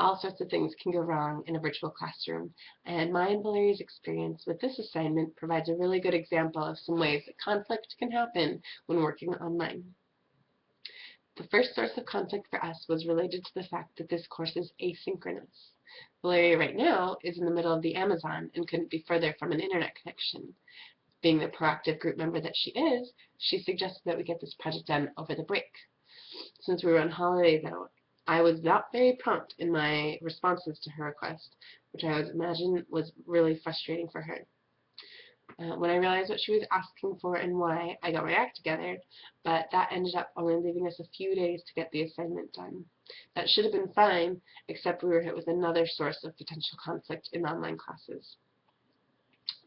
All sorts of things can go wrong in a virtual classroom, and my and Valerie's experience with this assignment provides a really good example of some ways that conflict can happen when working online. The first source of conflict for us was related to the fact that this course is asynchronous. Valeria right now is in the middle of the Amazon and couldn't be further from an internet connection. Being the proactive group member that she is, she suggested that we get this project done over the break. Since we were on holiday, though, I was not very prompt in my responses to her request, which I would imagine was really frustrating for her. When I realized what she was asking for and why, I got my act together, but that ended up only leaving us a few days to get the assignment done. That should have been fine, except we were hit with another source of potential conflict in online classes.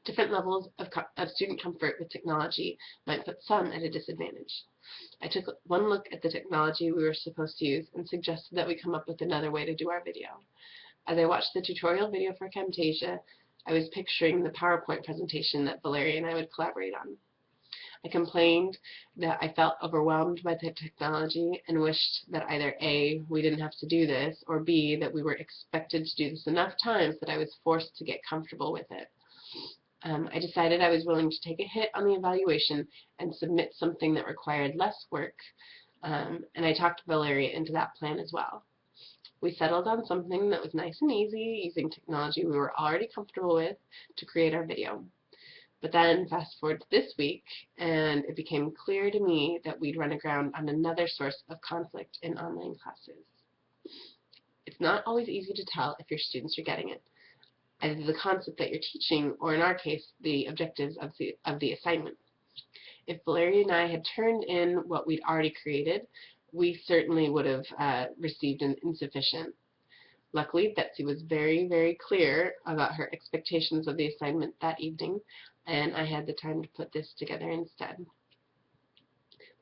Different levels of student comfort with technology might put some at a disadvantage. I took one look at the technology we were supposed to use and suggested that we come up with another way to do our video. As I watched the tutorial video for Camtasia, I was picturing the PowerPoint presentation that Valeria and I would collaborate on. I complained that I felt overwhelmed by the technology and wished that either A, we didn't have to do this, or B, that we were expected to do this enough times that I was forced to get comfortable with it. I decided I was willing to take a hit on the evaluation and submit something that required less work, and I talked Valeria into that plan as well. We settled on something that was nice and easy, using technology we were already comfortable with to create our video. But then fast forward to this week, and it became clear to me that we'd run aground on another source of conflict in online classes. It's not always easy to tell if your students are getting it, either the concept that you're teaching, or in our case, the objectives of the assignment. If Valeria and I had turned in what we'd already created, we certainly would have received an insufficient. Luckily, Betsy was very, very clear about her expectations of the assignment that evening, and I had the time to put this together instead.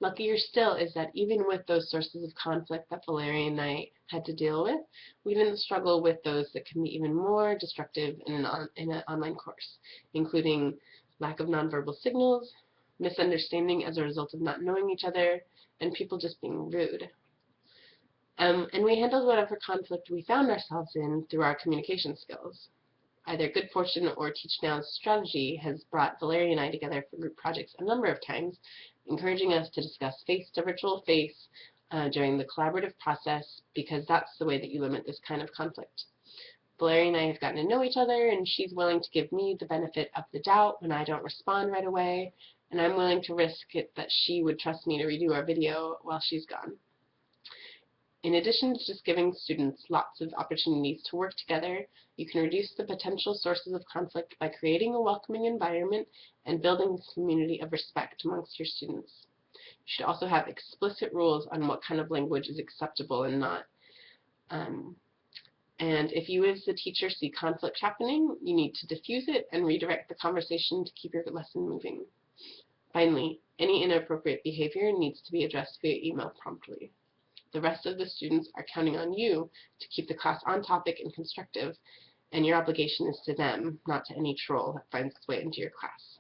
Luckier still is that even with those sources of conflict that Valeria and I had to deal with, we didn't struggle with those that can be even more destructive in an online course, including lack of nonverbal signals, misunderstanding as a result of not knowing each other, and people just being rude. And we handled whatever conflict we found ourselves in through our communication skills. Either good fortune or Teach Now's strategy has brought Valeria and I together for group projects a number of times, encouraging us to discuss face to virtual face during the collaborative process, because that's the way that you limit this kind of conflict. Valeria and I have gotten to know each other, and she's willing to give me the benefit of the doubt when I don't respond right away, and I'm willing to risk it that she would trust me to redo our video while she's gone. In addition to just giving students lots of opportunities to work together, you can reduce the potential sources of conflict by creating a welcoming environment and building a community of respect amongst your students. You should also have explicit rules on what kind of language is acceptable and not. And if you as the teacher see conflict happening, you need to diffuse it and redirect the conversation to keep your lesson moving. Finally, any inappropriate behavior needs to be addressed via email promptly. The rest of the students are counting on you to keep the class on topic and constructive, and your obligation is to them, not to any troll that finds its way into your class.